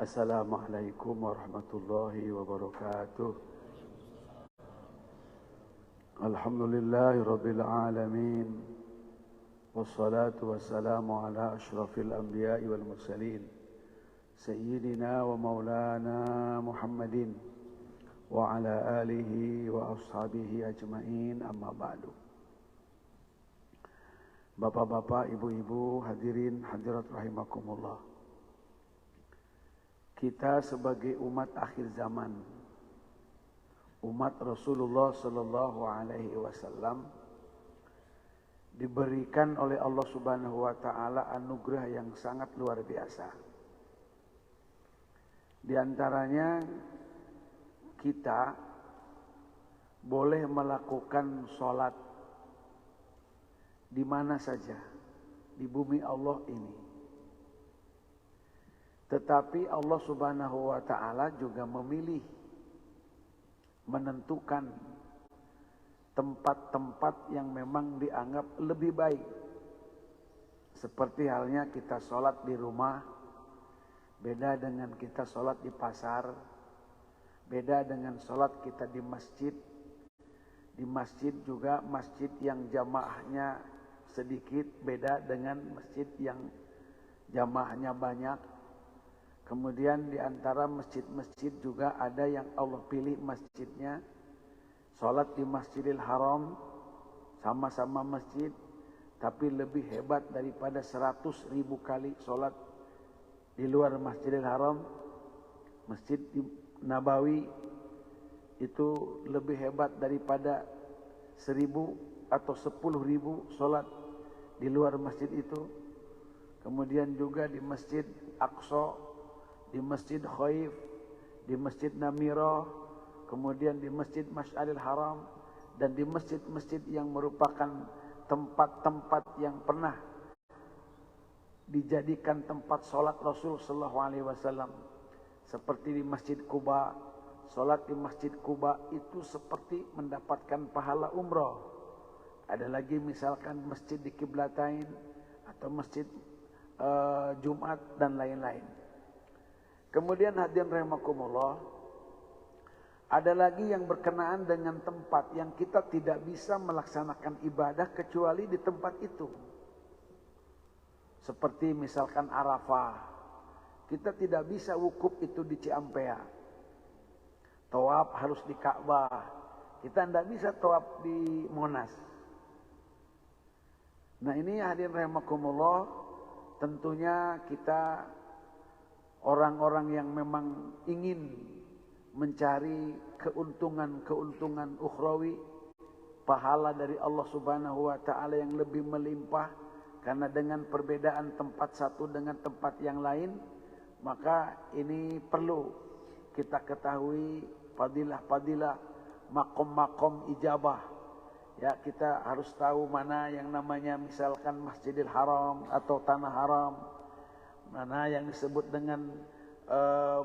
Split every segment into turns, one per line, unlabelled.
Assalamualaikum warahmatullahi wabarakatuh. Alhamdulillahi rabbil alamin. Wassalatu wassalamu ala ashrafil anbiya'i wal mursalin Sayyidina wa maulana Muhammadin wa ala alihi wa ashabihi ajma'in, amma ba'du. Bapak-bapak, ibu-ibu, hadirin hadirat rahimakumullah. Kita sebagai umat akhir zaman, umat Rasulullah sallallahu alaihi wasallam, diberikan oleh Allah Subhanahu wa taala anugerah yang sangat luar biasa. Di antaranya kita boleh melakukan sholat di mana saja di bumi Allah ini. Tetapi Allah Subhanahu wa taala juga memilih, menentukan tempat-tempat yang memang dianggap lebih baik. Seperti halnya kita sholat di rumah, beda dengan kita sholat di pasar, beda dengan sholat kita di masjid. Di masjid juga masjid yang jamaahnya sedikit, beda dengan masjid yang jamaahnya banyak. Kemudian di antara masjid-masjid juga ada yang Allah pilih masjidnya. Sholat di Masjidil Haram, sama-sama masjid, tapi lebih hebat daripada 100.000 kali sholat di luar Masjidil Haram. Masjid di Nabawi itu lebih hebat daripada 1.000 atau 10.000 sholat di luar masjid itu. Kemudian juga di Masjid Aqsa, di Masjid Khaif, di Masjid Namirah, kemudian di Masjid Masy'aril Haram, dan di masjid-masjid yang merupakan tempat-tempat yang pernah dijadikan tempat sholat Rasul sallallahu alaihi wasallam. Seperti di Masjid Quba, sholat di Masjid Quba itu seperti mendapatkan pahala umrah. Ada lagi misalkan masjid di Qiblatain atau masjid Jumat dan lain-lain. Kemudian hadirin rahimakumullah, ada lagi yang berkenaan dengan tempat yang kita tidak bisa melaksanakan ibadah kecuali di tempat itu. Seperti misalkan Arafah, kita tidak bisa wukuf itu di Ciampea. Tawaf harus di Ka'bah, kita tidak bisa tawaf di Monas. Nah ini hadirin rahimakumullah, tentunya kita orang-orang yang memang ingin mencari keuntungan-keuntungan ukhrawi, pahala dari Allah Subhanahu wa taala yang lebih melimpah, karena dengan perbedaan tempat satu dengan tempat yang lain, maka ini perlu kita ketahui fadilah-fadilah, makom-makom ijabah. Ya, kita harus tahu mana yang namanya misalkan Masjidil Haram atau Tanah Haram, mana yang disebut dengan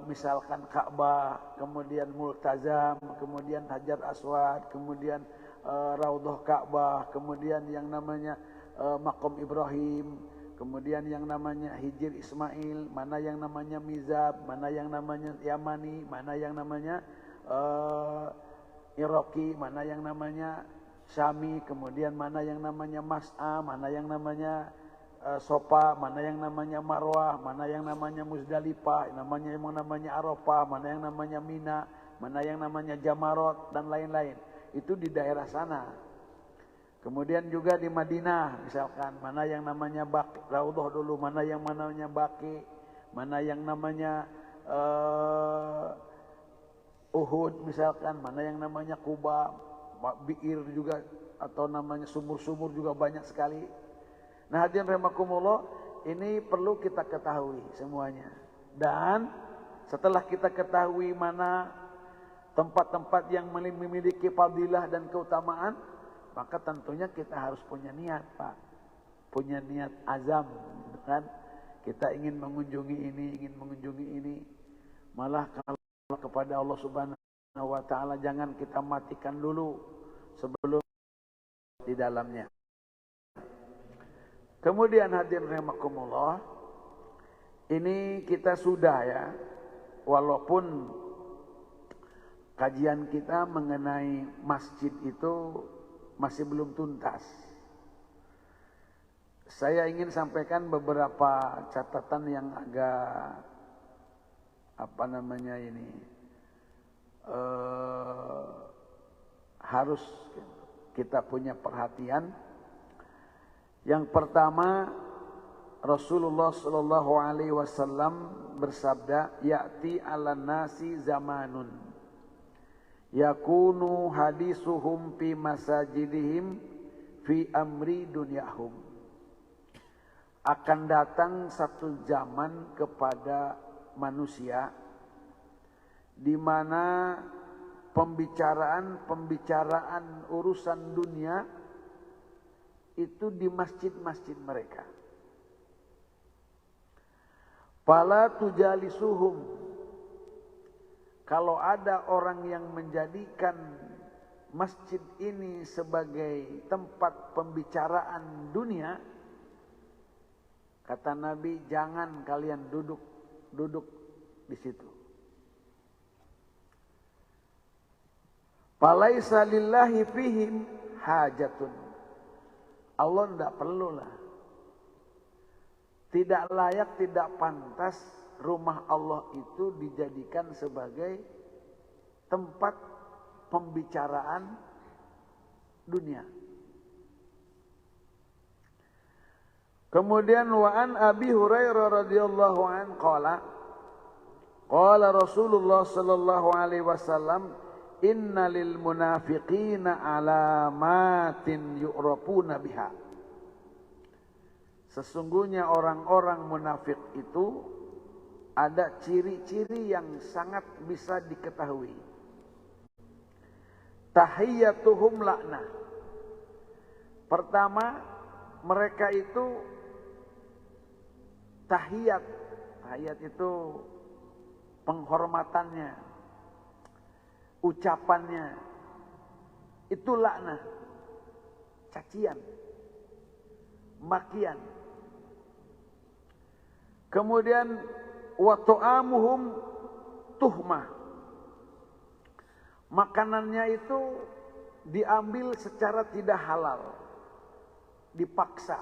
misalkan Ka'bah, kemudian Multazam, kemudian Hajar Aswad, kemudian Raudhah Ka'bah, kemudian yang namanya Maqam Ibrahim, kemudian yang namanya Hijr Ismail, mana yang namanya Mizab, mana yang namanya Yamani, mana yang namanya Iraqi, mana yang namanya Syami, kemudian mana yang namanya Mas'a, mana yang namanya Sopa, mana yang namanya Marwah, mana yang namanya Muzdalifah, namanya Arafah, mana yang namanya Mina, mana yang namanya Jamarot, dan lain-lain. Itu di daerah sana. Kemudian juga di Madinah, misalkan mana yang namanya Raudhah dulu, mana yang namanya Baqi, mana yang namanya Uhud, misalkan mana yang namanya Quba, Bi'ir juga, atau namanya sumur-sumur juga banyak sekali. Nah hadirin rahimakumullah, ini perlu kita ketahui semuanya. Dan setelah kita ketahui mana tempat-tempat yang memiliki fadilah dan keutamaan, maka tentunya kita harus punya niat, Pak. Punya niat azam, gitu kan? Kita ingin mengunjungi ini, ingin mengunjungi ini. Malah kalau kepada Allah Subhanahu wa taala, jangan kita matikan dulu sebelum di dalamnya. Kemudian hadirin rahimakumullah, ini kita sudah ya walaupun kajian kita mengenai masjid itu masih belum tuntas. Saya ingin sampaikan beberapa catatan yang agak harus kita punya perhatian. Yang pertama, Rasulullah sallallahu alaihi wasallam bersabda, "Ya'ti 'alan nasi zamanun yakunu hadisuhum fi masajidihim fi amri dunyahum." Akan datang satu zaman kepada manusia di mana pembicaraan urusan dunia itu di masjid-masjid mereka. Fala tujalisuhum. Kalau ada orang yang menjadikan masjid ini sebagai tempat pembicaraan dunia, kata Nabi, jangan kalian duduk di situ. Falaisa lillahi fihim hajatun. Allah tidak perlulah. Tidak layak, tidak pantas rumah Allah itu dijadikan sebagai tempat pembicaraan dunia. Kemudian wa an Abi Hurairah radhiyallahu an qala Rasulullah sallallahu alaihi wasallam, innalil munafiqina alamatin yu'rafuna biha. Sesungguhnya orang-orang munafik itu ada ciri-ciri yang sangat bisa diketahui. Tahiyyatuhum la'nah. Pertama, mereka itu tahiyat. Tahiyat itu penghormatannya, ucapannya itu laknah, cacian, makian. Kemudian wa ta'amuhum tuhmah. Makanannya itu diambil secara tidak halal, dipaksa,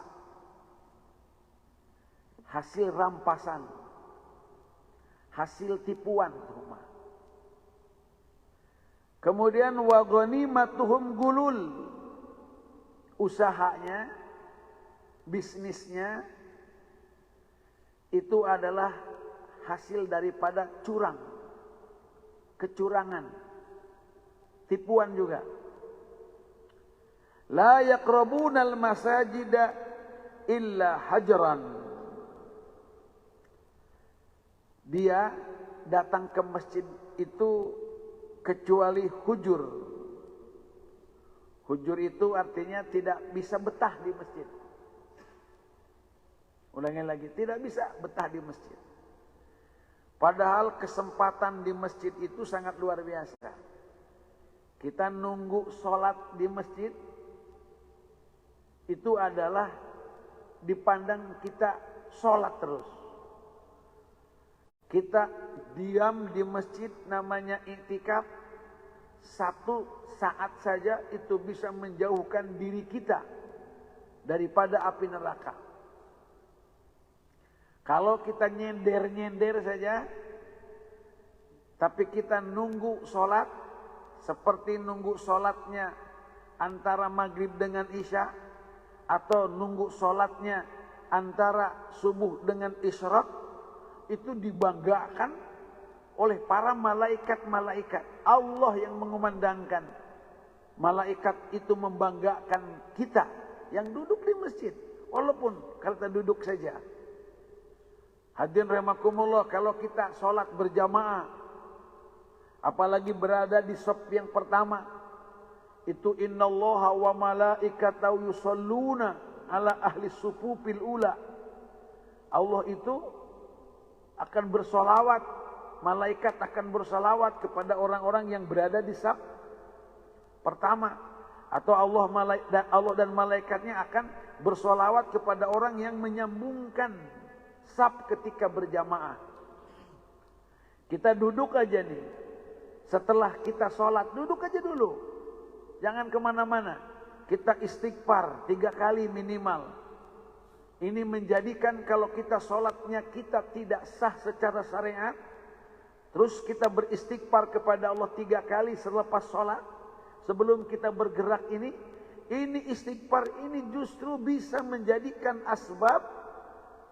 hasil rampasan, hasil tipuan tuhmah. Kemudian wa ghanimatuhum gulul. Usahanya, bisnisnya itu adalah hasil daripada curang, kecurangan, tipuan juga. La yaqrabunal masajida illa hajran. Dia datang ke masjid itu kecuali hujur. Hujur itu artinya tidak bisa betah di masjid. Ulangi lagi, tidak bisa betah di masjid. Padahal kesempatan di masjid itu sangat luar biasa. Kita nunggu sholat di masjid, itu adalah dipandang kita sholat terus. Kita diam di masjid namanya iktikaf, satu saat saja itu bisa menjauhkan diri kita daripada api neraka. Kalau kita nyender-nyender saja, tapi kita nunggu sholat, seperti nunggu sholatnya antara maghrib dengan isya, atau nunggu sholatnya antara subuh dengan isyraq, itu dibanggakan oleh para malaikat-malaikat. Allah yang mengumandangkan. Malaikat itu membanggakan kita yang duduk di masjid. Walaupun kalau kita duduk saja. Hadirin rahimakumullah, kalau kita sholat berjamaah, apalagi berada di shaf yang pertama, itu innallaha wa malaikatahu yusholluna ala ahli sufufil ula. Allah itu akan bersolawat, malaikat akan bersolawat kepada orang-orang yang berada di shaf pertama. Atau Allah dan malaikatnya akan bersolawat kepada orang yang menyambungkan shaf ketika berjamaah. Kita duduk aja nih. Setelah kita sholat, duduk aja dulu. Jangan kemana-mana. Kita istighfar 3 kali minimal. Ini menjadikan kalau kita sholatnya kita tidak sah secara syariat. Terus kita beristighfar kepada Allah 3 kali selepas sholat. Sebelum kita bergerak ini istighfar ini justru bisa menjadikan asbab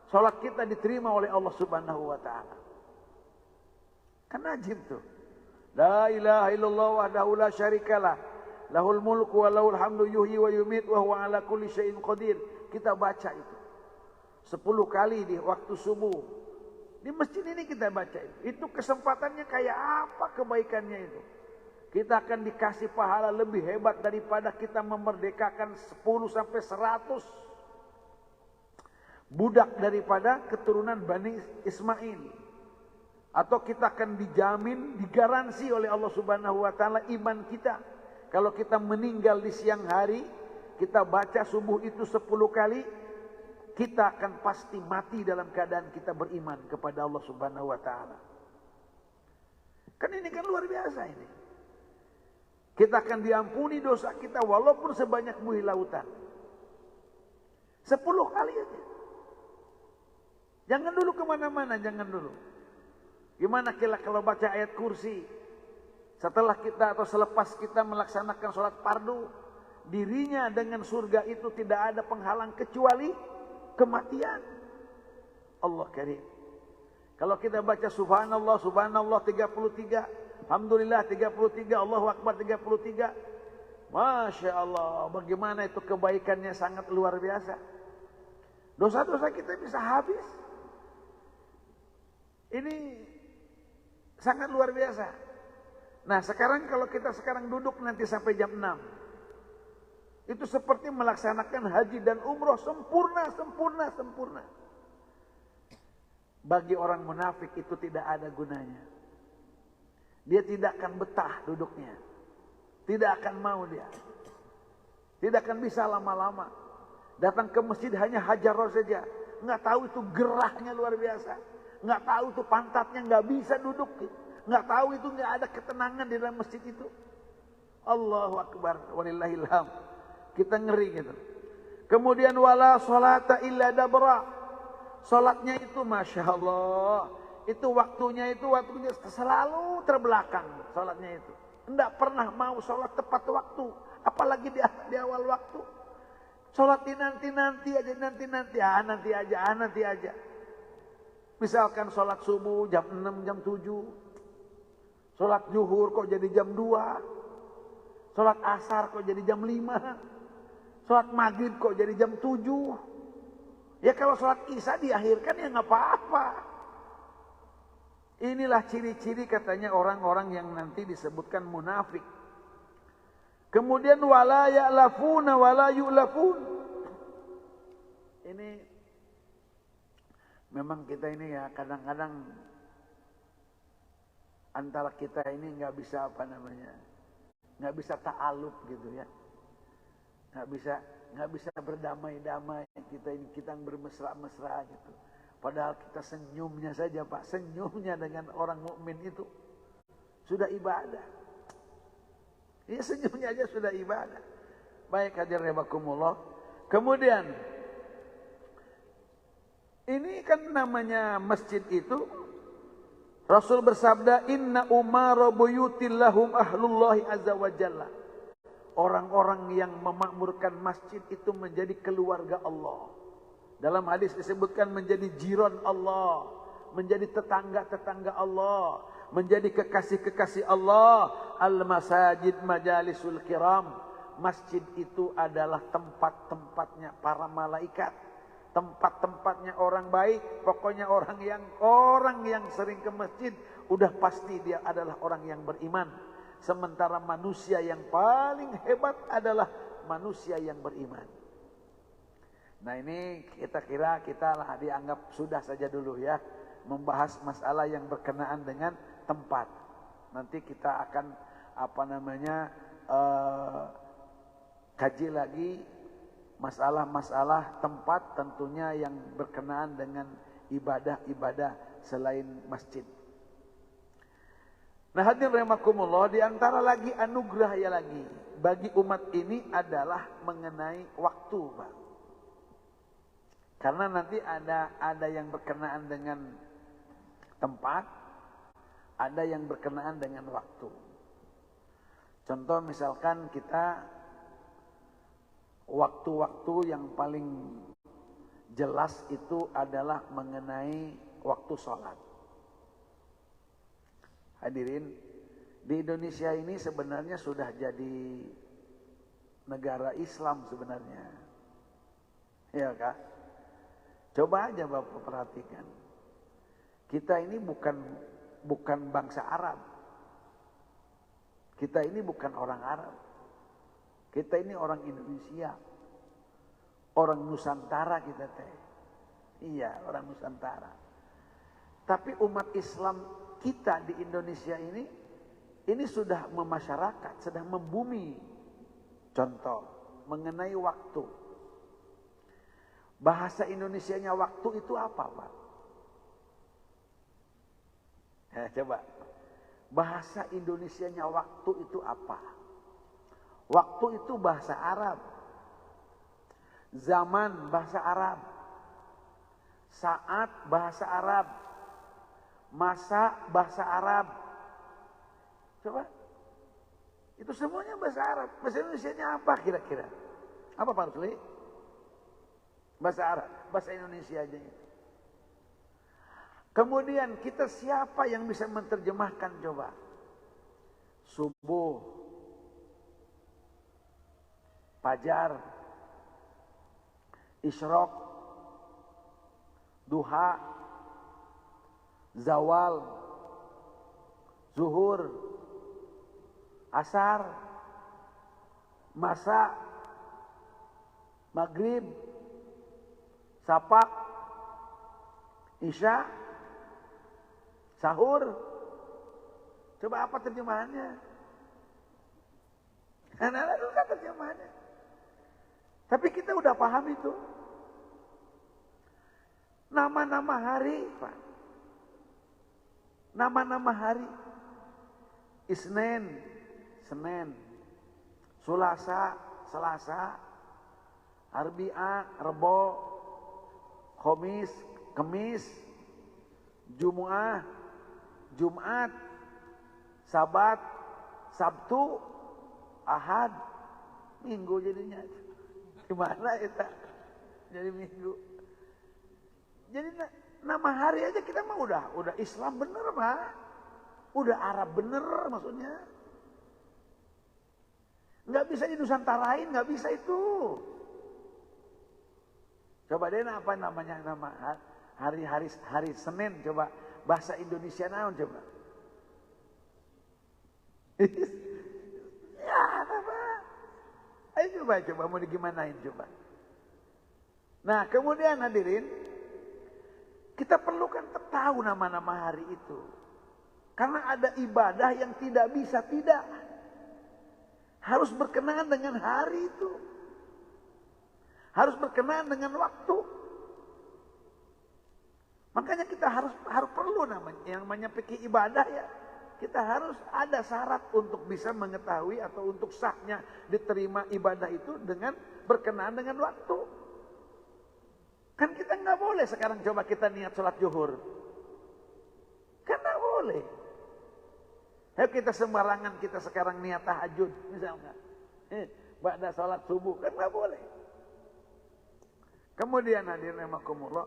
sholat kita diterima oleh Allah Subhanahu wa ta'ala. Kan ajib tuh. La ilaha illallah wahdahu la syarikalah. Lahul mulku wa lahul hamdu yuhyi wa yumit wa huwa ala kulli syai'in qadir. Kita baca itu 10 kali di waktu subuh. Di masjid ini kita baca itu. Itu kesempatannya kayak apa kebaikannya itu. Kita akan dikasih pahala lebih hebat daripada kita memerdekakan 10 sampai 100 budak daripada keturunan Bani Ismail. Atau kita akan dijamin, digaransi oleh Allah Subhanahu wa ta'ala iman kita. Kalau kita meninggal di siang hari, kita baca subuh itu 10 kali, kita akan pasti mati dalam keadaan kita beriman kepada Allah Subhanahu wa ta'ala. Kan ini kan luar biasa ini. Kita akan diampuni dosa kita walaupun sebanyak buih lautan. 10 kali aja. Jangan dulu kemana-mana, jangan dulu. Gimana kalau baca ayat kursi? Setelah kita atau selepas kita melaksanakan sholat fardu, dirinya dengan surga itu tidak ada penghalang kecuali kematian. Allah karim. Kalau kita baca subhanallah, subhanallah 33, alhamdulillah 33, Allahu akbar 33. Masya Allah, bagaimana itu kebaikannya sangat luar biasa. Dosa-dosa kita bisa habis. Ini sangat luar biasa. Nah sekarang kalau kita sekarang duduk nanti sampai jam 6. Itu seperti melaksanakan haji dan umroh sempurna. Bagi orang munafik itu tidak ada gunanya. Dia tidak akan betah duduknya. Tidak akan mau dia. Tidak akan bisa lama-lama. Datang ke masjid hanya hajarah saja. Nggak tahu itu gerahnya luar biasa. Nggak tahu itu pantatnya nggak bisa duduk. Nggak tahu itu nggak ada ketenangan di dalam masjid itu. Allahu akbar walillahil hamd. Kita ngeri gitu. Kemudian wala sholata illa dabra. Sholatnya itu masya Allah. Itu waktunya selalu terbelakang. Sholatnya itu. Tidak pernah mau sholat tepat waktu. Apalagi di awal waktu. Sholat nanti aja. Nanti aja. Misalkan sholat subuh jam 6, jam 7. Sholat zuhur kok jadi jam 2. Sholat asar kok jadi jam 5. Sholat maghrib kok jadi jam 7. Ya kalau sholat isya diakhirkan ya nggak apa-apa. Inilah ciri-ciri katanya orang-orang yang nanti disebutkan munafik. Kemudian wala ya'lafuna wala yu'lafun. Ini memang kita ini ya kadang-kadang antara kita ini nggak bisa nggak bisa ta'aluf gitu ya, nggak bisa berdamai-damai, kita bermesra-mesra gitu. Padahal kita senyumnya saja Pak, senyumnya dengan orang mukmin itu sudah ibadah. Ya senyumnya aja sudah ibadah. Baik hadir rahimakumullah. Kemudian ini kan namanya masjid itu, Rasul bersabda, inna umara buyutillahum ahlullahi azza wa jalla. Orang-orang yang memakmurkan masjid itu menjadi keluarga Allah. Dalam hadis disebutkan menjadi jiran Allah, menjadi tetangga-tetangga Allah, menjadi kekasih-kekasih Allah. Al-masajid majalisul kiram. Masjid itu adalah tempat-tempatnya para malaikat. Tempat-tempatnya orang baik. Pokoknya orang yang sering ke masjid udah pasti dia adalah orang yang beriman. Sementara manusia yang paling hebat adalah manusia yang beriman. Nah ini kita kira kita lah dianggap sudah saja dulu ya, membahas masalah yang berkenaan dengan tempat. Nanti kita akan kaji lagi masalah-masalah tempat tentunya yang berkenaan dengan ibadah-ibadah selain masjid. Nah hadirin rahimakumullah, di antara lagi anugerah ya lagi bagi umat ini adalah mengenai waktu, Pak. Karena nanti ada yang berkenaan dengan tempat, ada yang berkenaan dengan waktu. Contoh misalkan kita waktu-waktu yang paling jelas itu adalah mengenai waktu sholat. Hadirin, di Indonesia ini sebenarnya sudah jadi negara Islam sebenarnya. Ya Kak? Coba aja Bapak perhatikan. Kita ini bukan bangsa Arab. Kita ini bukan orang Arab. Kita ini orang Indonesia. Orang Nusantara kita teh. Iya, orang Nusantara. Tapi umat Islam kita di Indonesia ini sudah memasyarakat, sudah membumi. Contoh, mengenai waktu. Bahasa Indonesianya waktu itu apa, Pak? Ya, coba. Bahasa Indonesianya waktu itu apa? Waktu itu bahasa Arab. Zaman bahasa Arab. Saat bahasa Arab. Masa bahasa Arab. Coba. Itu semuanya bahasa Arab. Bahasa Indonesianya apa kira-kira? Apa Pak Rusli? Bahasa Arab. Bahasa Indonesia aja itu. Kemudian kita siapa yang bisa menerjemahkan coba? Subuh. Fajar. Isyraq. Duha. Zawal, zuhur, asar, masa, maghrib, sapak, isya, sahur. Coba apa terjemahannya? Anak-anak itu kan terjemahannya. Tapi kita udah paham itu. Nama-nama hari, Pak. Nama-nama hari. Isnin, Senin. Sulasa, Selasa. Arbi'a, Rebo. Khomis, Kemis. Jumu'ah, Jumat. Sabat, Sabtu, Ahad. Minggu jadinya. Gimana itu? Jadi minggu. Jadi nama hari aja kita mah udah Islam bener Pak. Udah Arab bener maksudnya. Nggak bisa dinusantarain, nggak bisa itu. Coba deh apa namanya nama hari Senin coba bahasa Indonesia naon coba. Ya apa? Ayo coba mau digimanain coba. Nah kemudian hadirin. Kita perlukan tahu nama-nama hari itu. Karena ada ibadah yang tidak bisa tidak. Harus berkenaan dengan hari itu. Harus berkenaan dengan waktu. Makanya kita harus perlu namanya fikih ibadah ya. Kita harus ada syarat untuk bisa mengetahui atau untuk sahnya diterima ibadah itu dengan berkenaan dengan waktu. Kan kita nggak boleh sekarang coba kita niat sholat zuhur. Kan nggak boleh. Ayo kita sembarangan kita sekarang niat tahajud misalnya. Ba'da sholat subuh kan nggak boleh. Kemudian hadirin rahimakumullah.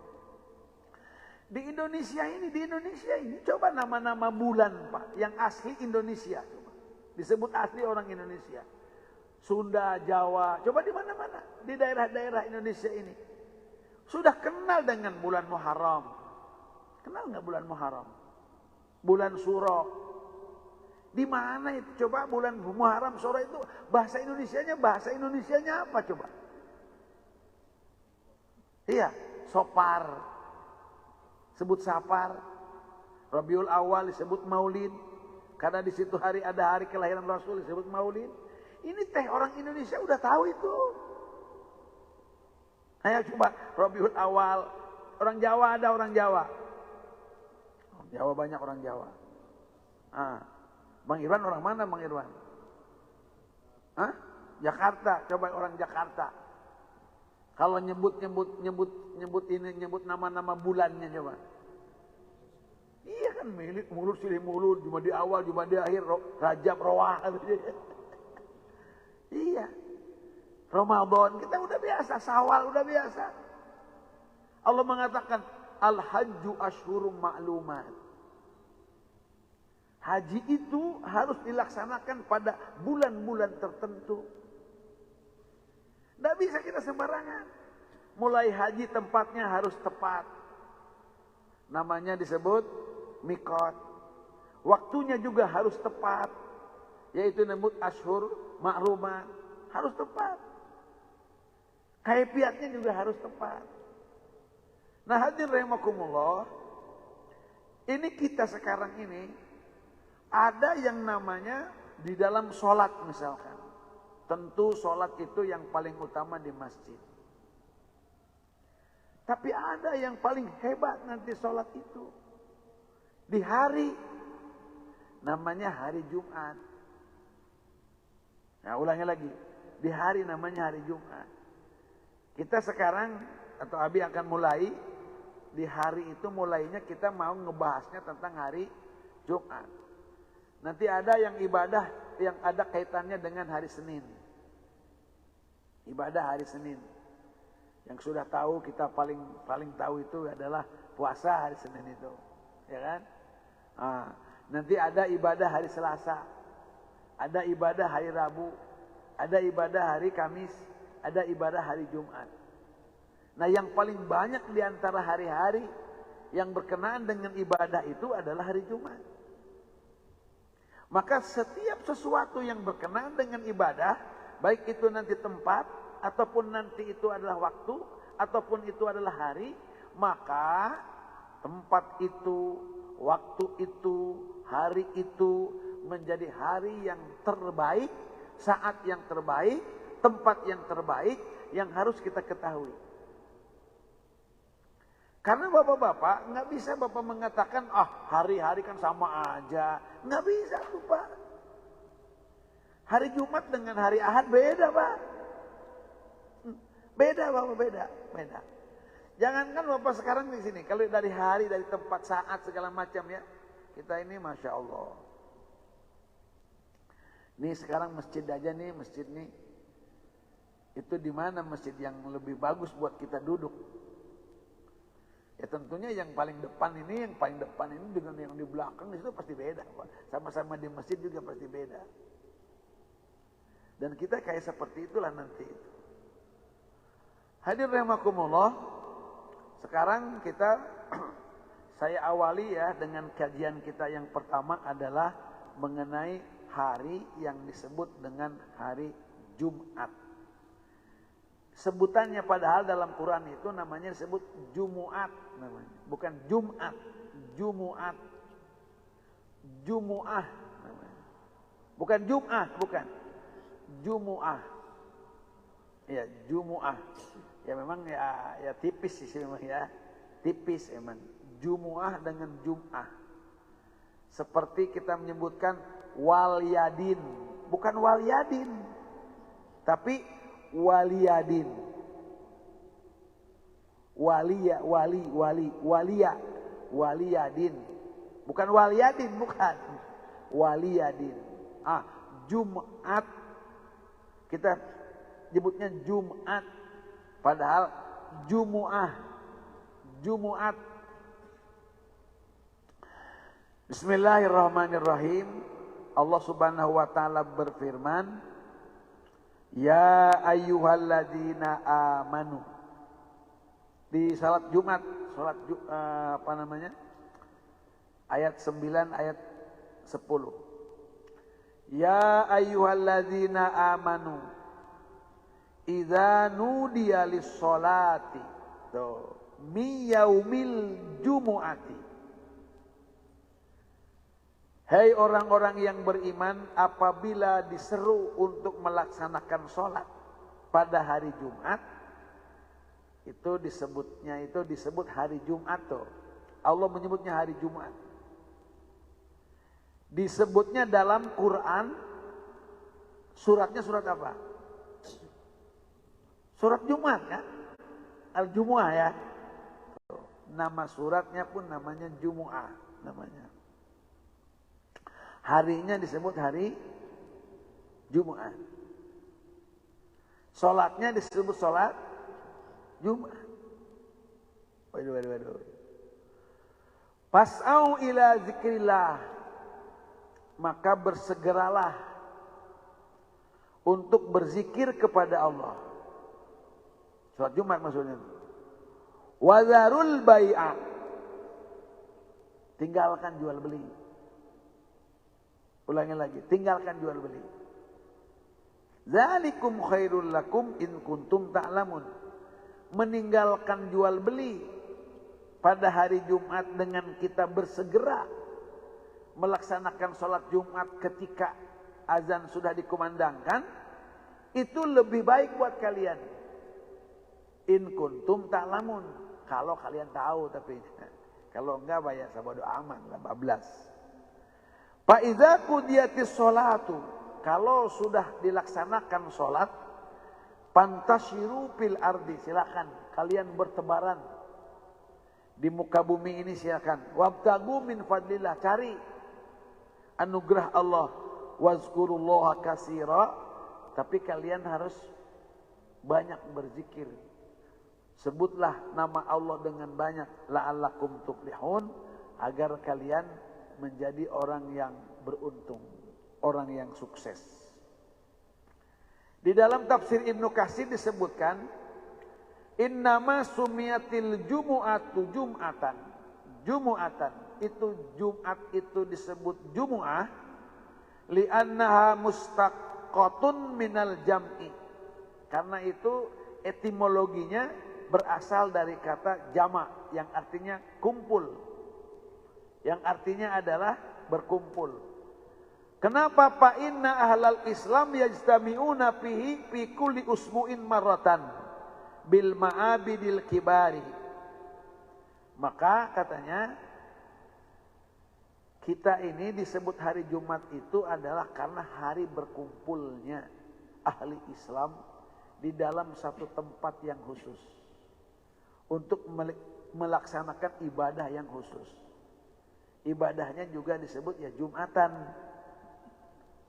Di Indonesia ini coba nama-nama bulan Pak yang asli Indonesia coba. Disebut asli orang Indonesia. Sunda, Jawa, coba di mana-mana di daerah-daerah Indonesia ini. Sudah kenal dengan bulan Muharram. Kenal nggak bulan Muharram? Bulan Suro. Di mana itu? Coba bulan Muharram, Suro itu bahasa Indonesianya apa coba? Iya, Sopar. Sebut Sapar. Rabiul Awal disebut Maulid. Karena di situ ada hari kelahiran Rasul disebut Maulid. Ini teh orang Indonesia udah tahu itu. Ayo coba Rabiul Awal. Orang Jawa ada orang Jawa. Orang Jawa banyak orang Jawa. Bang Irwan orang mana Bang Irwan? Hah? Jakarta, coba orang Jakarta. Kalau nyebut nama-nama bulannya coba. Iya kan milik mulut silih mulut, cuma di awal, cuma di akhir, Rajab, Roah. Iya. Ramadan kita udah biasa, Syawal udah biasa. Allah mengatakan al-hajju asyhurum ma'lumat. Haji itu harus dilaksanakan pada bulan-bulan tertentu. Tidak bisa kita sembarangan. Mulai haji tempatnya harus tepat. Namanya disebut mikot. Waktunya juga harus tepat. Yaitu disebut asyhur ma'lumat. Harus tepat. Kaifiatnya juga harus tepat. Nah hadirin rahimakumullah. Ini kita sekarang ini ada yang namanya di dalam sholat misalkan. Tentu sholat itu yang paling utama di masjid. Tapi ada yang paling hebat nanti sholat itu. Di hari, namanya hari Jumat. Nah ulangi lagi. Di hari namanya hari Jumat. Kita sekarang, atau Abi akan mulai, di hari itu mulainya kita mau ngebahasnya tentang hari Jumat. Nanti ada yang ibadah yang ada kaitannya dengan hari Senin. Ibadah hari Senin. Yang sudah tahu kita paling tahu itu adalah puasa hari Senin itu. Ya kan? Nah, nanti ada ibadah hari Selasa. Ada ibadah hari Rabu. Ada ibadah hari Kamis. Ada ibadah hari Jumat. Nah yang paling banyak di antara hari-hari yang berkenaan dengan ibadah itu adalah hari Jumat. Maka setiap sesuatu yang berkenaan dengan ibadah, baik itu nanti tempat, ataupun nanti itu adalah waktu, ataupun itu adalah hari, maka tempat itu, waktu itu, hari itu menjadi hari yang terbaik, saat yang terbaik, tempat yang terbaik yang harus kita ketahui. Karena bapak-bapak nggak bisa bapak mengatakan hari-hari kan sama aja, nggak bisa tuh Pak. Hari Jumat dengan hari Ahad beda Pak, beda bapak, beda. Jangankan bapak sekarang di sini, kalau dari hari, dari tempat, saat segala macam ya, kita ini masya Allah. Nih sekarang masjid aja nih, masjid nih, itu di mana masjid yang lebih bagus buat kita duduk? Ya tentunya yang paling depan ini dengan yang di belakang itu pasti beda Pak. Sama-sama di masjid juga pasti beda. Dan kita kayak seperti itulah nanti itu. Hadirin rahimakumullah. Sekarang saya awali ya dengan kajian kita yang pertama adalah mengenai hari yang disebut dengan hari Jumat. Sebutannya padahal dalam Quran itu namanya disebut Jumu'at namanya. Bukan Jumat, Jumu'at. Jumu'ah namanya. Bukan Jum'ah, bukan. Jumu'ah. Ya, Jumu'ah. Ya memang ya tipis sih memang ya. Tipis emang. Jumu'ah dengan Jum'ah. Seperti kita menyebutkan Walyadin, bukan Walyadin. Tapi Waliyadin. Waliyadin. Bukan Waliyadin, bukan. Waliyadin. Jumat. Kita nyebutnya Jumat. Padahal Jumu'ah. Jumu'at. Bismillahirrahmanirrahim. Allah Subhanahu wa taala berfirman, ya ayyuhalladzina amanu. Di salat Jumat, ayat 9 ayat 10. Ya ayyuhalladzina amanu idza nudiya lis-sholati mi yaumil jumu'ati. Hei orang-orang yang beriman, apabila diseru untuk melaksanakan sholat pada hari Jumat, itu disebut hari Jumat tuh. Allah menyebutnya hari Jumat. Disebutnya dalam Quran, suratnya surat apa? Surat Jumat kan? Al-Jumu'ah ya. Nama suratnya pun namanya Jumu'ah namanya. Harinya disebut hari Jumu'ah. Salatnya disebut salat Jumat. Waduh. Fas'au ila zikrillah, maka bersegeralah untuk berzikir kepada Allah. Salat Jumat maksudnya. Wazarul bai'a, tinggalkan jual beli. Ulangi lagi, tinggalkan jual beli. Zalikum khairul lakum in kuntum ta'lamun. Meninggalkan jual beli pada hari Jumat dengan kita bersegera melaksanakan sholat Jumat ketika azan sudah dikumandangkan, itu lebih baik buat kalian. In kuntum ta'lamun, kalau kalian tahu, tapi kalau enggak bayar sabodo aman lah, bablas. Fa idza qudiyatis sholatu, kalau sudah dilaksanakan sholat, pantasyiru fil ardi, silakan kalian bertebaran di muka bumi ini, silakan. Wabtagu min fadlillah, cari anugerah Allah. Wazkurullaha katsira, tapi kalian harus banyak berzikir. Sebutlah nama Allah dengan banyak, la'allakum tuflihun, agar kalian menjadi orang yang beruntung, orang yang sukses. Di dalam tafsir Ibnu Katsir disebutkan, innama sumiyatil jumu'atu jum'atan. Jumu'atan, itu Jumat itu disebut Jumu'ah li'annaha mustaqatun minal jam'i. Karena itu etimologinya berasal dari kata jama' yang artinya kumpul. Yang artinya adalah berkumpul. Kenapa? Fa inna ahlal Islam yajtami'una fihi fi kulli usbu'in marratan bil ma'abidil kibari. Maka katanya kita ini disebut hari Jumat itu adalah karena hari berkumpulnya ahli Islam di dalam satu tempat yang khusus untuk melaksanakan ibadah yang khusus. Ibadahnya juga disebut ya Jumatan.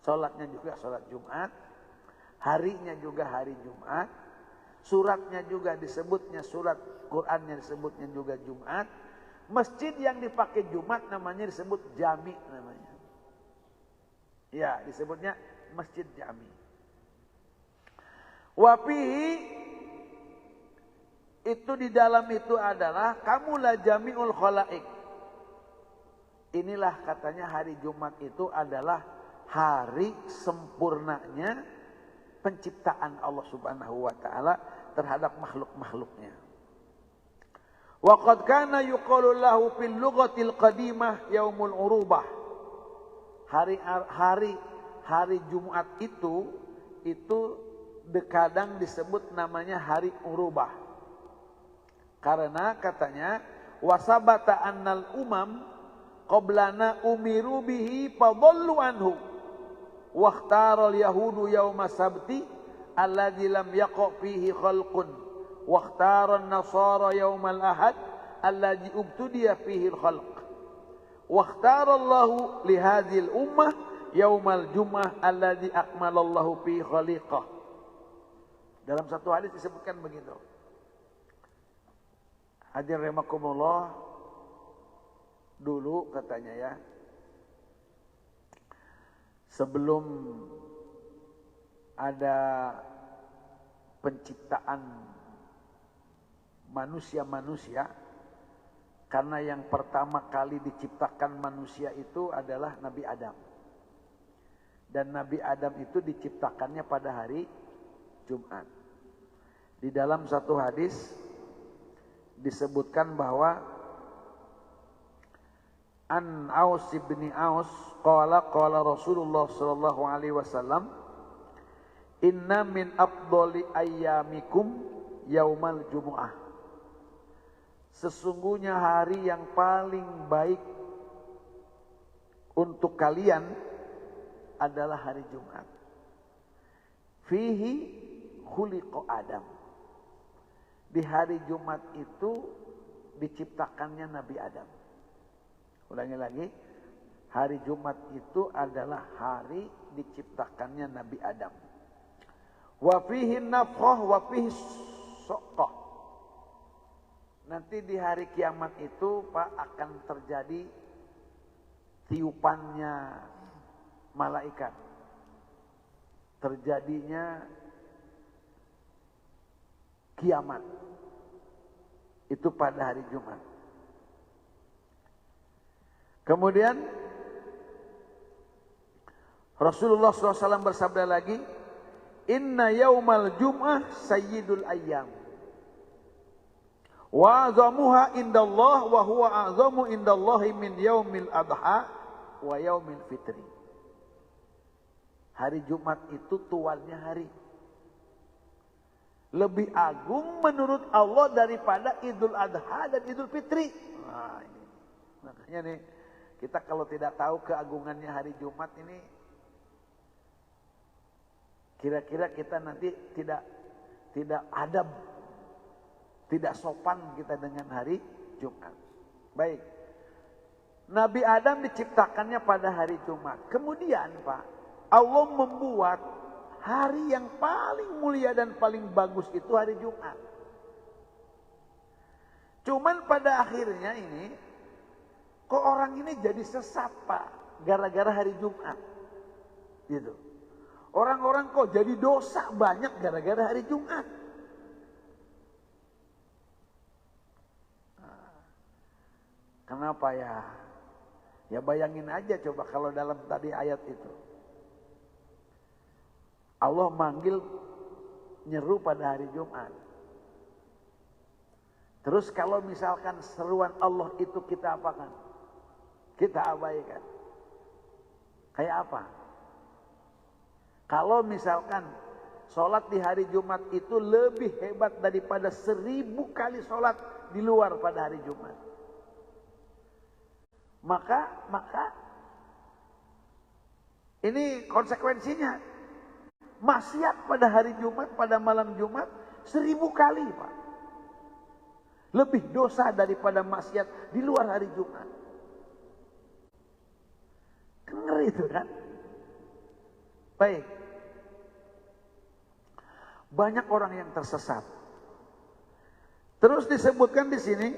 Salatnya juga salat Jumat. Harinya juga hari Jumat. Suratnya juga disebutnya surat, Qur'annya disebutnya juga Jumat. Masjid yang dipakai Jumat namanya disebut jami namanya. Ya, disebutnya masjid jami. Wafihi, itu di dalam itu adalah kamulah jami'ul khalaik. Inilah katanya hari Jumat itu adalah hari sempurnanya penciptaan Allah Subhanahu wa taala terhadap makhluk-makhluknya. Wa qad kana yuqalu lahu fil lughatil qadimah yaumul urubah. Hari Jumat itu kadang disebut namanya hari urubah. Karena katanya wasabata annal umam qablana umiru bihi fadallu anhu waqtaral yahudu yawma sabti alladzi lam yaqa fihi khalqun waqtaran nasara yawmal ahad alladzi ubtudiya fihi al-khalq waqtarallahu li hadhil ummah yawmal jum'ah alladzi akmalallahu fihi khaliqah. Dalam satu hadis disebutkan begitu. Hadirin rahimakumullah, dulu katanya ya, sebelum ada penciptaan manusia-manusia, karena yang pertama kali diciptakan manusia itu adalah Nabi Adam. Dan Nabi Adam itu diciptakannya pada hari Jumat. Di dalam satu hadis disebutkan bahwa An Aus bin Aus qala Rasulullah sallallahu alaihi wasallam inna min afdali ayyamikum yaumal jumu'ah. Sesungguhnya hari yang paling baik untuk kalian adalah hari Jumat. Fihi khuliqa Adam. Di hari Jumat itu diciptakannya Nabi Adam. Ulangi lagi. Hari Jumat itu adalah hari diciptakannya Nabi Adam. Wa fihi nafkhah wa fihi soqqah. Nanti di hari kiamat itu Pak akan terjadi tiupannya malaikat. Terjadinya kiamat. Itu pada hari Jumat. Kemudian Rasulullah SAW bersabda lagi, Inna yaumal jum'ah sayyidul ayyam. Wa azamuha indallah wa huwa azamu indallahi min yaumil adha wa yaumil fitri. Hari Jumat itu tuannya hari. Lebih agung menurut Allah daripada Idul Adha dan Idul Fitri. Nah, ini. Makanya nih, kita kalau tidak tahu keagungannya hari Jumat ini, kira-kira kita nanti tidak adab, tidak sopan kita dengan hari Jumat. Baik. Nabi Adam diciptakannya pada hari Jumat. Kemudian Pak, Allah membuat hari yang paling mulia dan paling bagus itu hari Jumat. Cuman pada akhirnya ini, kok orang ini jadi sesat Pak, gara-gara hari Jumat. Gitu. Orang-orang kok jadi dosa banyak gara-gara hari Jumat. Kenapa ya? Ya bayangin aja coba kalau dalam tadi ayat itu. Allah manggil nyeru pada hari Jumat. Terus kalau misalkan seruan Allah itu kita apakan? Kita abaikan. Kayak apa? Kalau misalkan sholat di hari Jumat itu lebih hebat daripada 1000 kali sholat di luar pada hari Jumat. Maka ini konsekuensinya. Maksiat pada hari Jumat, pada malam Jumat 1000 kali Pak. Lebih dosa daripada maksiat di luar hari Jumat. Ngeri itu kan? Baik. Banyak orang yang tersesat. Terus disebutkan di sini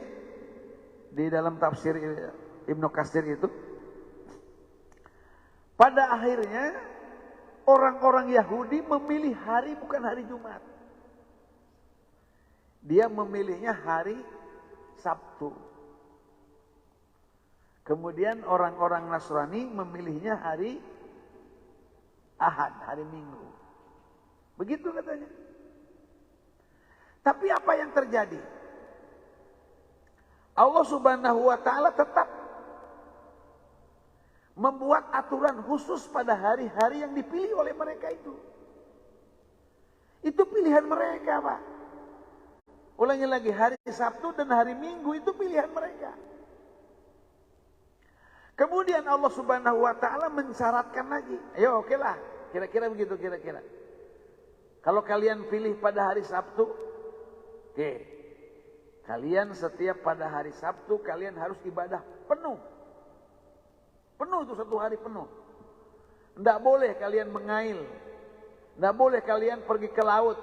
di dalam tafsir Ibnu Katsir itu, pada akhirnya orang-orang Yahudi memilih hari bukan hari Jumat. Dia memilihnya hari Sabtu. Kemudian orang-orang Nasrani memilihnya hari Ahad, hari Minggu. Begitu katanya. Tapi apa yang terjadi? Allah Subhanahu wa taala tetap membuat aturan khusus pada hari-hari yang dipilih oleh mereka itu. Itu pilihan mereka, Pak. Ulangi lagi, hari Sabtu dan hari Minggu itu pilihan mereka. Kemudian Allah Subhanahu wa taala mensyaratkan lagi. Ayo, oke lah. Kira-kira begitu, kira-kira. Kalau kalian pilih pada hari Sabtu, oke. Kalian setiap pada hari Sabtu kalian harus ibadah penuh. Penuh itu satu hari penuh. Tidak boleh kalian mengail. Tidak boleh kalian pergi ke laut.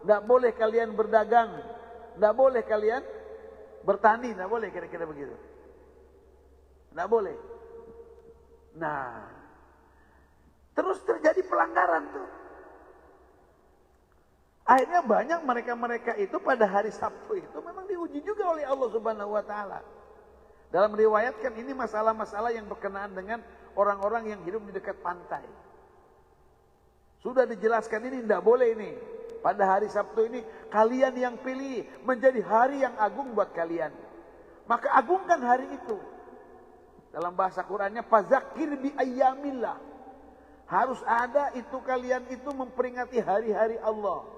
Tidak boleh kalian berdagang. Tidak boleh kalian bertani. Tidak boleh, kira-kira begitu. Tidak boleh. Nah, terus terjadi pelanggaran tuh. Akhirnya banyak mereka-mereka itu pada hari Sabtu itu memang diuji juga oleh Allah Subhanahu wa taala. Dalam riwayatkan ini masalah-masalah yang berkenaan dengan orang-orang yang hidup di dekat pantai. Sudah dijelaskan ini tidak boleh ini. Pada hari Sabtu ini kalian yang pilih menjadi hari yang agung buat kalian. Maka agungkan hari itu. Dalam bahasa Qur'annya fazakir bi ayyamillah. Harus ada itu kalian itu memperingati hari-hari Allah.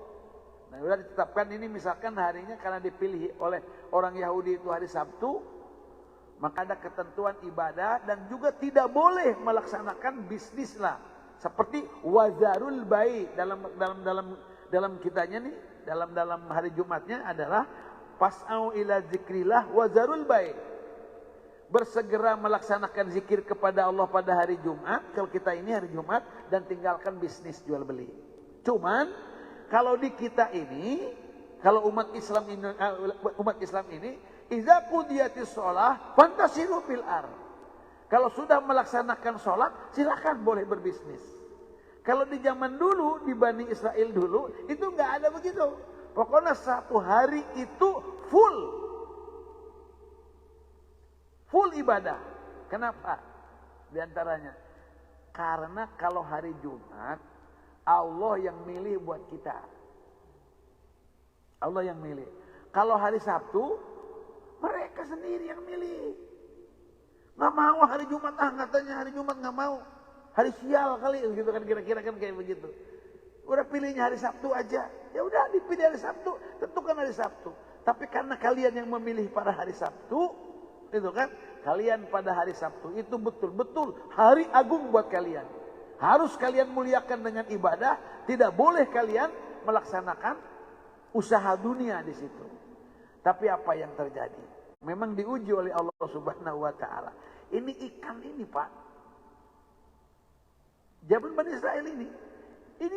Nah, sudah ditetapkan ini misalkan harinya karena dipilih oleh orang Yahudi itu hari Sabtu, Maka ada ketentuan ibadah dan juga tidak boleh melaksanakan bisnis lah. Seperti wazarul bai dalam kitanya nih, dalam hari Jumatnya adalah pas'au ila zikrillah wazarul bai. Bersegera melaksanakan zikir kepada Allah pada hari Jumat, kalau kita ini hari Jumat, dan tinggalkan bisnis jual beli. Cuman kalau di kita ini, kalau umat Islam ini iza qudiyatis shalah fantasiru fil ardh. Kalau sudah melaksanakan sholat, silakan boleh berbisnis. Kalau di zaman dulu, di Bani Israel dulu, itu nggak ada begitu. Pokoknya satu hari itu full ibadah. Kenapa? Di antaranya, karena kalau hari Jumat, Allah yang milih buat kita. Allah yang milih. Kalau hari Sabtu, mereka sendiri yang milih. Nggak mau hari Jumat, katanya hari Jumat nggak mau. Hari sial kali gitu kan, kira-kira kan kayak begitu. Udah pilihnya hari Sabtu aja. Ya udah dipilih hari Sabtu, tentukan hari Sabtu. Tapi karena kalian yang memilih pada hari Sabtu, itu kan, kalian pada hari Sabtu itu betul-betul hari agung buat kalian. Harus kalian muliakan dengan ibadah, tidak boleh kalian melaksanakan usaha dunia di situ. Tapi apa yang terjadi? Memang diuji oleh Allah Subhanahu wa taala. Ini ikan ini, Pak. Zaman Bani Israel ini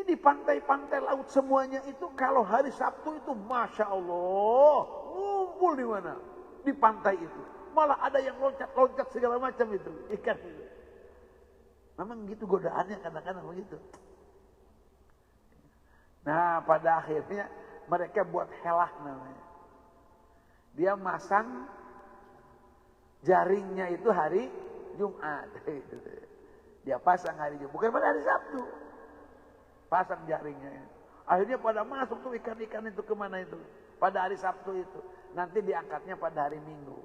di pantai-pantai laut semuanya itu kalau hari Sabtu itu Masya Allah, ngumpul di mana? Di pantai itu. Malah ada yang loncat-loncat segala macam itu, ikan itu. Memang gitu godaannya kadang-kadang begitu. Nah, pada akhirnya mereka buat helah namanya. Dia masang jaringnya itu hari Jumat. Dia pasang hari Jumat, bukan pada hari Sabtu. Pasang jaringnya. Akhirnya pada masuk tuh ikan-ikan itu kemana itu? Pada hari Sabtu itu. Nanti diangkatnya pada hari Minggu.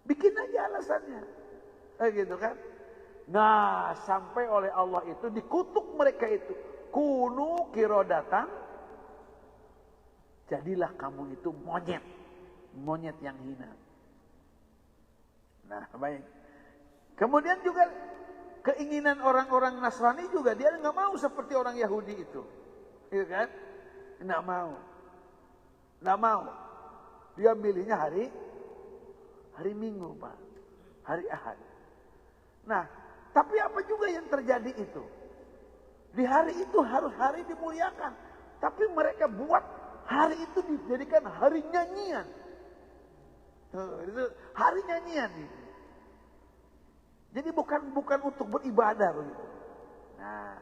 Bikin aja alasannya. Gitu kan. Nah, sampai oleh Allah itu dikutuk mereka itu. Kunu kirodatan. Jadilah kamu itu monyet. Monyet yang hina. Nah, baik. Kemudian juga keinginan orang-orang Nasrani juga dia nggak mau seperti orang Yahudi itu, iya kan? Nggak mau. Dia milihnya hari Minggu, Pak, hari Ahad. Nah, tapi apa juga yang terjadi itu? Di hari itu harus hari dimuliakan, tapi mereka buat hari itu dijadikan hari nyanyian. Itu hari nyanyian itu. Jadi bukan untuk beribadah begitu. Nah,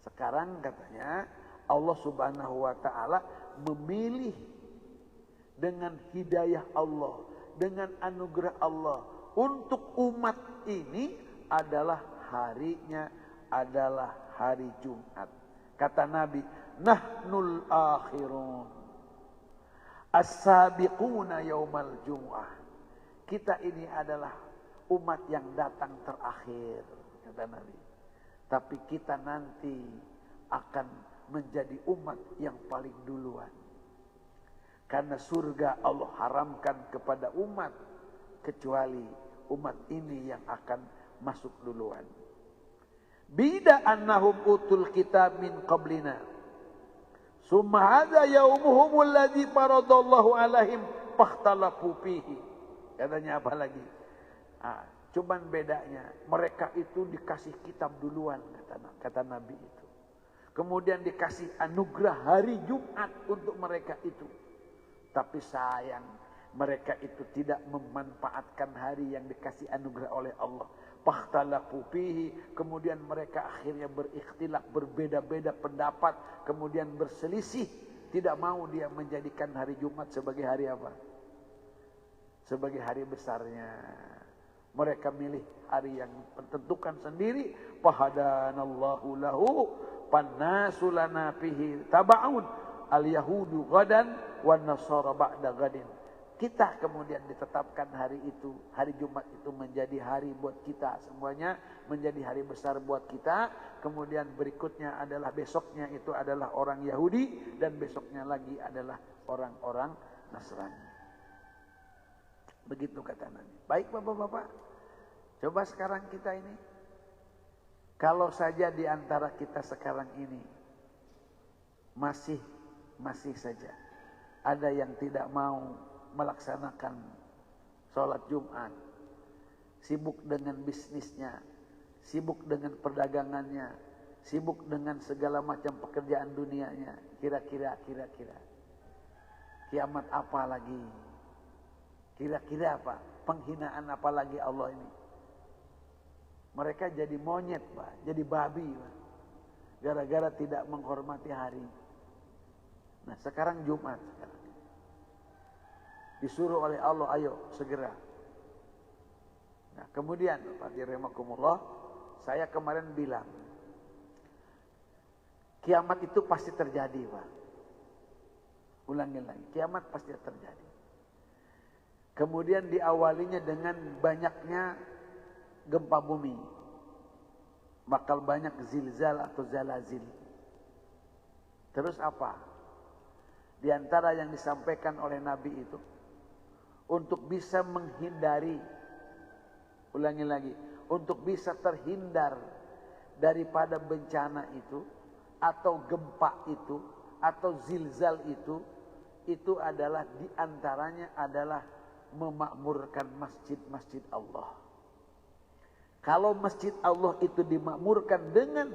sekarang katanya Allah Subhanahu wa taala memilih dengan hidayah Allah, dengan anugerah Allah untuk umat ini adalah harinya adalah hari Jumat. Kata Nabi, nahnul akhirun as-sabiquna yaumal jum'ah. Kita ini adalah umat yang datang terakhir, kata Nabi. Tapi kita nanti akan menjadi umat yang paling duluan. Karena surga Allah haramkan kepada umat, kecuali umat ini yang akan masuk duluan. Bida annahum utul kitab min qablina. Summa hadza yaumuhum alladzi faradallahu alaihim fakhtalafu fihi. Katanya apa lagi? Nah, cuman bedanya mereka itu dikasih kitab duluan kata Nabi itu. Kemudian dikasih anugerah hari Jumat untuk mereka itu. Tapi sayang mereka itu tidak memanfaatkan hari yang dikasih anugerah oleh Allah. Fakhtalafu fihi, kemudian mereka akhirnya berikhtilaf, berbeda-beda pendapat, kemudian berselisih, tidak mau dia menjadikan hari Jumat sebagai hari apa? Sebagai hari besarnya. Mereka milih hari yang tentukan sendiri. Fahadanallahu lahu pannasu lana fihi taba'un al-yahudu gadan wan nasara ba'da gadin. Kita kemudian ditetapkan hari itu, hari Jumat itu menjadi hari buat kita semuanya, menjadi hari besar buat kita. Kemudian berikutnya adalah besoknya itu adalah orang Yahudi dan besoknya lagi adalah orang-orang Nasrani. Begitu kata Nabi. Baik bapak-bapak, coba sekarang kita ini, kalau saja di antara kita sekarang ini masih saja ada yang tidak mau melaksanakan sholat Jumat, sibuk dengan bisnisnya, sibuk dengan perdagangannya, sibuk dengan segala macam pekerjaan dunianya. Kira-kira kiamat apa lagi? Kira-kira apa? Penghinaan apa lagi Allah ini? Mereka jadi monyet, Pak, jadi babi, Pak, gara-gara tidak menghormati hari. Nah, sekarang Jumat sekarang. Disuruh oleh Allah, ayo segera. Nah, kemudian Pak Dirahmakumullah, saya kemarin bilang, kiamat itu pasti terjadi, Pak. Ulangin lagi, kiamat pasti terjadi. Kemudian diawalinya dengan banyaknya gempa bumi. Bakal banyak zilzal atau zalazil. Terus apa? Di antara yang disampaikan oleh Nabi itu, untuk bisa menghindari, ulangi lagi, untuk bisa terhindar daripada bencana itu, atau gempa itu, atau zilzal itu adalah diantaranya adalah memakmurkan masjid-masjid Allah. Kalau masjid Allah itu dimakmurkan dengan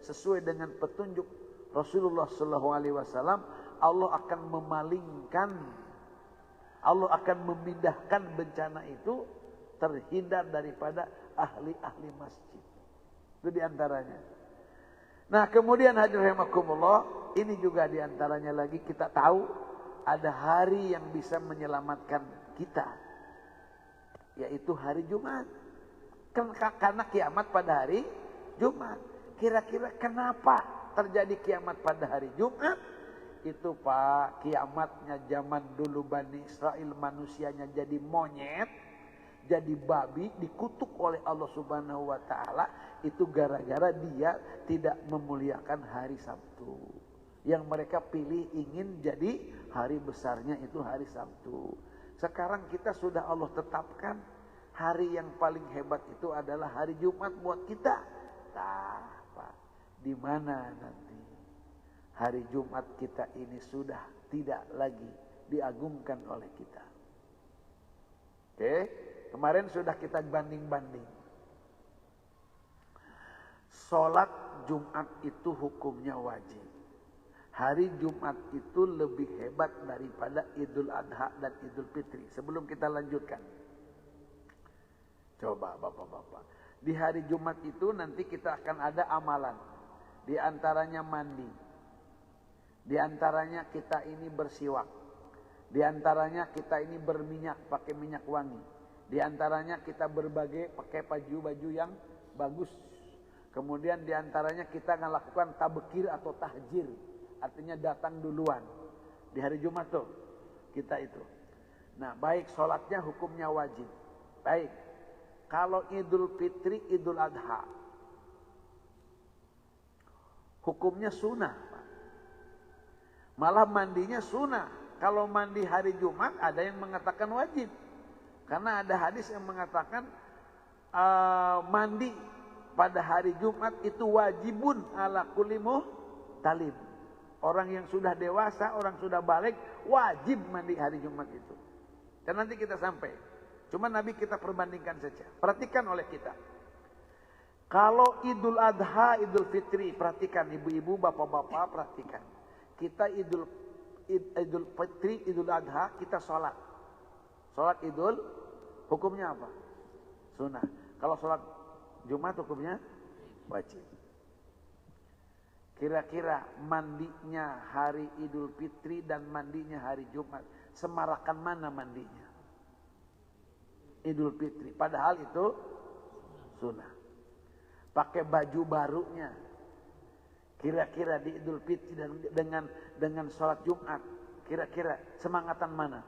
sesuai dengan petunjuk Rasulullah SAW, Allah akan memalingkan, Allah akan memindahkan bencana itu, terhindar daripada ahli-ahli masjid. Itu diantaranya. Nah, kemudian hadirin rahimakumullah, ini juga diantaranya lagi kita tahu ada hari yang bisa menyelamatkan kita, yaitu hari Jumat. Karena kiamat pada hari Jumat. Kira-kira kenapa terjadi kiamat pada hari Jumat? Itu Pak, kiamatnya zaman dulu Bani Israel, manusianya jadi monyet, jadi babi, dikutuk oleh Allah Subhanahu wa Ta'ala. Itu gara-gara dia tidak memuliakan hari Sabtu. Yang mereka pilih ingin jadi hari besarnya itu hari Sabtu. Sekarang kita sudah Allah tetapkan hari yang paling hebat itu adalah hari Jumat buat kita. Nah, Pak, di mana nanti hari Jumat kita ini sudah tidak lagi diagungkan oleh kita? Oke, kemarin sudah kita banding-banding. Sholat Jumat itu hukumnya wajib. Hari Jumat itu lebih hebat daripada Idul Adha dan Idul Fitri. Sebelum kita lanjutkan, coba bapak-bapak, di hari Jumat itu nanti kita akan ada amalan. Di antaranya mandi, di antaranya kita ini bersiwak, di antaranya kita ini berminyak, pakai minyak wangi, di antaranya kita berbagai pakai baju-baju yang bagus. Kemudian di antaranya kita akan lakukan tabekir atau tahjir, artinya datang duluan di hari Jumat tuh kita itu. Nah, baik sholatnya hukumnya wajib. Baik, kalau Idul Fitri, Idul Adha, hukumnya sunnah. Malah mandinya sunnah. Kalau mandi hari Jumat ada yang mengatakan wajib, karena ada hadis yang mengatakan mandi pada hari Jumat itu wajibun ala kulli muhtalim. Orang yang sudah dewasa, orang sudah balik, wajib mandi hari Jumat itu. Dan nanti kita sampai. Cuma Nabi kita perbandingkan saja. Perhatikan oleh kita. Kalau Idul Adha, Idul Fitri, perhatikan ibu-ibu, bapak-bapak, perhatikan. Kita Idul Fitri, Idul Adha, kita sholat. Sholat Idul, hukumnya apa? Sunnah. Kalau sholat Jumat hukumnya wajib. Kira-kira mandinya hari Idul Fitri dan mandinya hari Jumat, semarakan mana mandinya? Idul Fitri. Padahal itu sunnah. Pakai baju barunya. Kira-kira di Idul Fitri dan dengan sholat Jumat, kira-kira semangatan mana?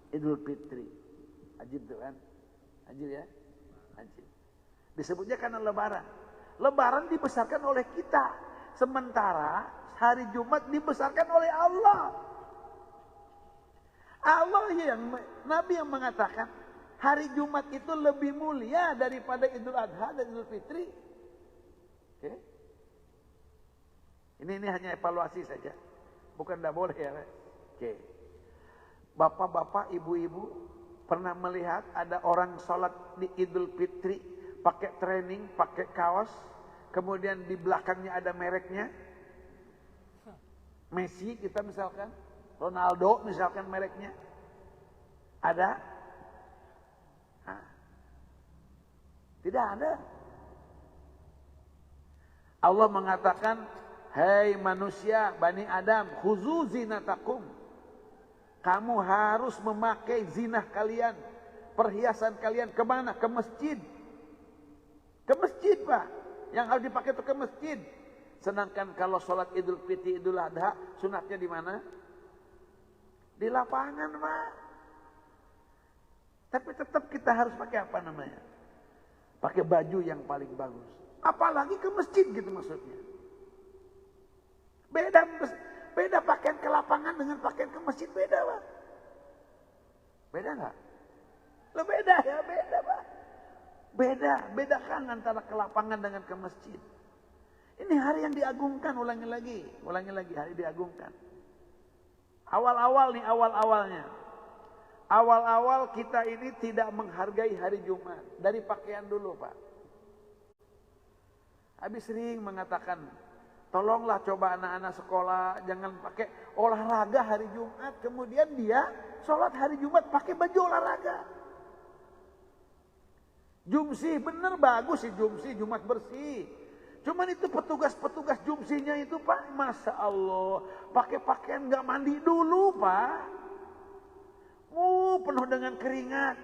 Idul Fitri. Ajib tuh kan? Ajib ya? Ajib. Disebutnya karena lebaran. Lebaran dibesarkan oleh kita. Sementara hari Jumat dibesarkan oleh Allah. Allah Nabi yang mengatakan hari Jumat itu lebih mulia daripada Idul Adha dan Idul Fitri. Okay. Ini hanya evaluasi saja, bukan tidak boleh ya. Oke. Bapak-bapak, ibu-ibu pernah melihat ada orang sholat di Idul Fitri pakai training, pakai kaos, kemudian di belakangnya ada mereknya? Messi kita misalkan, Ronaldo misalkan mereknya, ada? Nah, tidak ada. Allah mengatakan, hei manusia, Bani Adam, khuzu zinatakum. Kamu harus memakai zinah kalian, perhiasan kalian kemana? Ke masjid. Ke masjid, Pak. Yang harus dipakai itu ke masjid. Sedangkan kalau sholat Idul Fitri, Idul Adha, sunatnya di mana? Di lapangan, Pak. Tapi tetap kita harus pakai apa namanya? Pakai baju yang paling bagus. Apalagi ke masjid gitu maksudnya. Beda pakaian ke lapangan dengan pakaian ke masjid, beda, Pak. Beda nggak? Lo beda ya, beda, Pak. Bedakan antara ke lapangan dengan ke masjid. Ini hari yang diagungkan, ulangi lagi hari diagungkan. Awalnya. Awal kita ini tidak menghargai hari Jumat. Dari pakaian dulu, Pak. Habis sering mengatakan, tolonglah coba anak-anak sekolah jangan pakai olahraga hari Jumat. Kemudian dia sholat hari Jumat pakai baju olahraga. Jumsih bener bagus sih jumsih, Jumat bersih. Cuman itu petugas jumsinya itu, Pak, Masya Allah, pakai pakaian nggak mandi dulu, Pak. Penuh dengan keringat.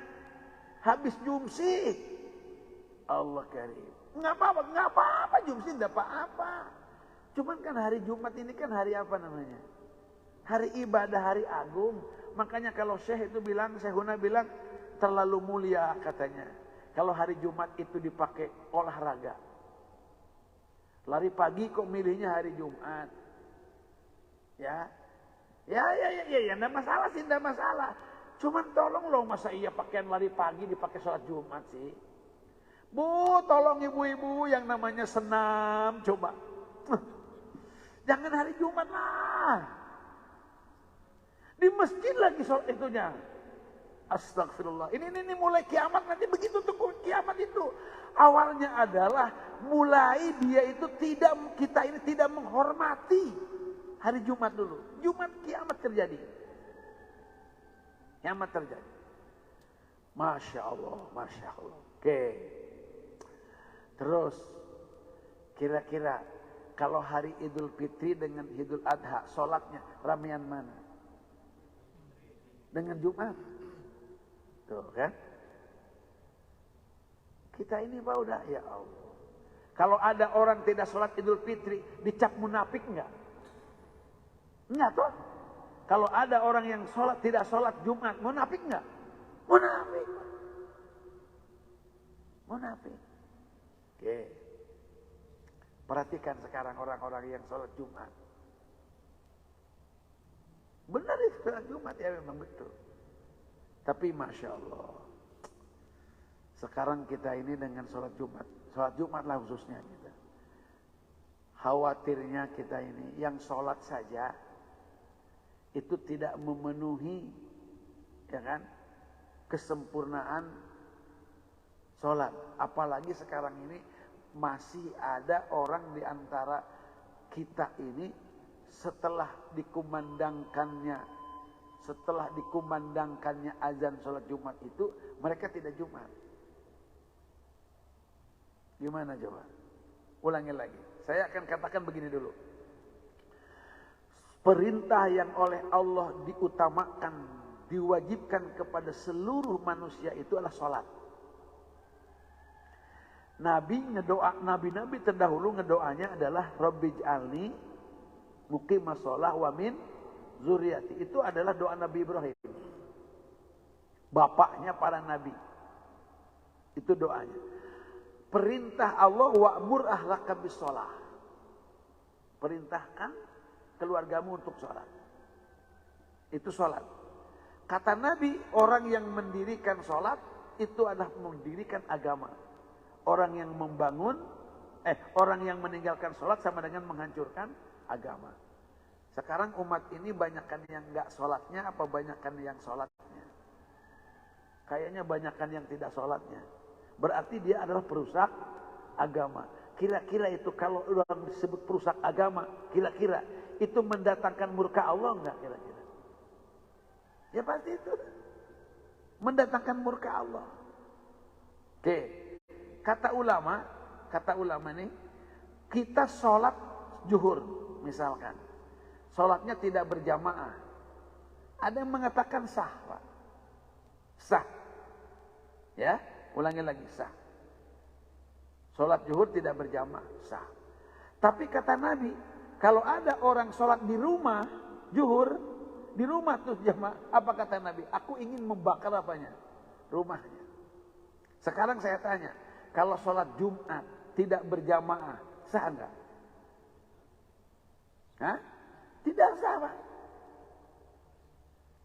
Habis jumsih, Allah karim. Nggak apa-apa jumsih, nggak apa-apa. Cuman kan hari Jumat ini kan hari apa namanya? Hari ibadah, hari agung. Makanya kalau Syekhuna bilang terlalu mulia katanya. Kalau hari Jumat itu dipakai olahraga. Lari pagi kok milihnya hari Jumat. Ya, enggak masalah sih, enggak masalah. Cuman tolong loh, masa iya pakaian lari pagi dipakai sholat Jumat sih? Bu, tolong ibu-ibu yang namanya senam, coba. Jangan hari Jumat lah. Di masjid lagi sholat itunya. Astagfirullah. Ini mulai kiamat nanti begitu tuh kiamat itu. Awalnya adalah mulai kita ini tidak menghormati hari Jumat dulu. Jumat kiamat terjadi. Kiamat terjadi. Masya Allah. Oke. Terus kira-kira kalau hari Idul Fitri dengan Idul Adha sholatnya ramean mana? Dengan Jumat. Tuh kan? Kita ini Pak udah, ya Allah. Kalau ada orang tidak sholat Idul Fitri, dicap munafik enggak? Enggak toh? Kalau ada orang yang tidak sholat Jumat, munafik enggak? Munafik. Oke. Perhatikan sekarang orang-orang yang sholat Jumat. Benar itu sholat Jumat ya, memang betul. Tapi Masya Allah, sekarang kita ini dengan sholat Jumat lah khususnya kita. Khawatirnya kita ini yang sholat saja itu tidak memenuhi, ya kan, kesempurnaan sholat. Apalagi sekarang ini masih ada orang di antara kita ini setelah dikumandangkannya azan sholat Jumat itu, mereka tidak Jumat. Gimana coba? Ulangi lagi. Saya akan katakan begini dulu. Perintah yang oleh Allah diutamakan, diwajibkan kepada seluruh manusia itu adalah sholat. Nabi terdahulu ngedoanya adalah Rabbij'alni muqimas shalah wa min zuriati. Itu adalah doa Nabi Ibrahim. Bapaknya para nabi. Itu doanya. Perintah Allah wa'mur ahlaka bis-shalah. Perintahkan keluargamu untuk sholat. Itu sholat. Kata Nabi, orang yang mendirikan sholat itu adalah mendirikan agama. Orang yang orang yang meninggalkan sholat sama dengan menghancurkan agama. Sekarang umat ini banyakkan yang nggak sholatnya apa banyakkan yang sholatnya? Kayaknya banyakkan yang tidak sholatnya. Berarti dia adalah perusak agama. Kira-kira itu kalau orang disebut perusak agama, kira-kira itu mendatangkan murka Allah enggak kira-kira? Ya pasti itu. Mendatangkan murka Allah. Oke. Kata ulama nih, kita sholat zuhur misalkan. Sholatnya tidak berjamaah. Ada yang mengatakan sah, Pak. Sah. Ya, ulangi lagi, sah. Sholat zuhur tidak berjamaah, sah. Tapi kata Nabi, kalau ada orang sholat di rumah, zuhur, di rumah terus jamaah, apa kata Nabi? Aku ingin membakar apanya? Rumahnya. Sekarang saya tanya, kalau sholat Jumat tidak berjamaah, sah enggak? Hah? Tidak sah, Pak.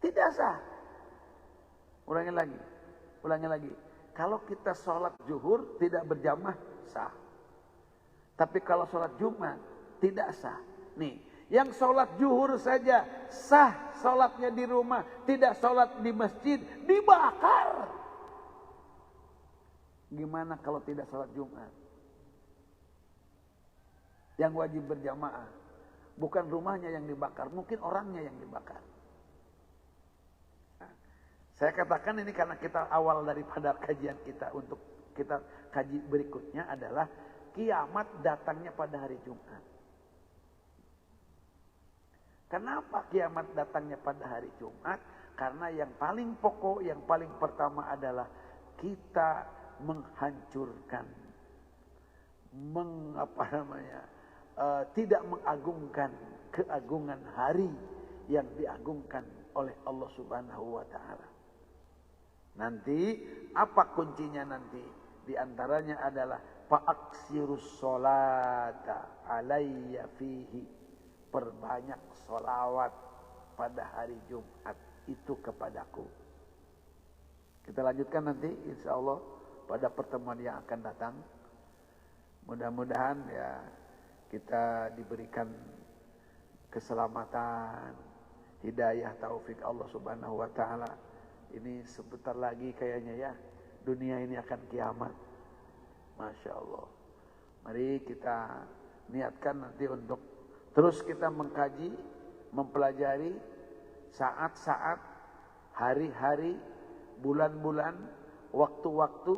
Tidak sah. Ulangi lagi. Kalau kita sholat zuhur tidak berjamaah, sah. Tapi kalau sholat Jumat tidak sah. Nih, yang sholat zuhur saja sah sholatnya di rumah, tidak sholat di masjid, dibakar. Gimana kalau tidak sholat Jumat? Yang wajib berjamaah. Bukan rumahnya yang dibakar, mungkin orangnya yang dibakar. Nah, saya katakan ini karena kita awal daripada kajian kita untuk kita kaji berikutnya adalah kiamat datangnya pada hari Jumat. Kenapa kiamat datangnya pada hari Jumat? Karena yang paling pokok, yang paling pertama adalah kita menghancurkan, tidak mengagungkan keagungan hari yang diagungkan oleh Allah Subhanahu wa taala. Nanti apa kuncinya nanti? Di antaranya adalah fa'aksirus sholata alayya fihi. Perbanyak sholawat pada hari Jumat itu kepadaku. Kita lanjutkan nanti insya Allah pada pertemuan yang akan datang. Mudah-mudahan ya kita diberikan keselamatan, hidayah, taufik Allah Subhanahu wa taala. Ini sebentar lagi kayaknya ya, dunia ini akan kiamat. Masya Allah. Mari kita niatkan nanti untuk terus kita mengkaji, mempelajari saat-saat, hari-hari, bulan-bulan, waktu-waktu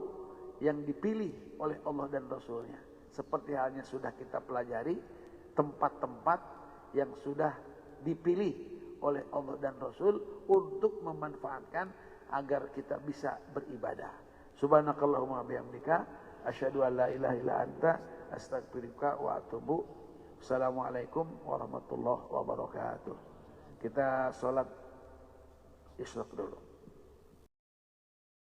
yang dipilih oleh Allah dan Rasulnya. Seperti halnya sudah kita pelajari tempat-tempat yang sudah dipilih oleh Allah dan Rasul untuk memanfaatkan agar kita bisa beribadah. Subhanakallahumma bihamdika asyhadu an la ilaha illa anta astaghfiruka wa atubu. Assalamualaikum warahmatullahi wabarakatuh. Kita sholat isyraq dulu.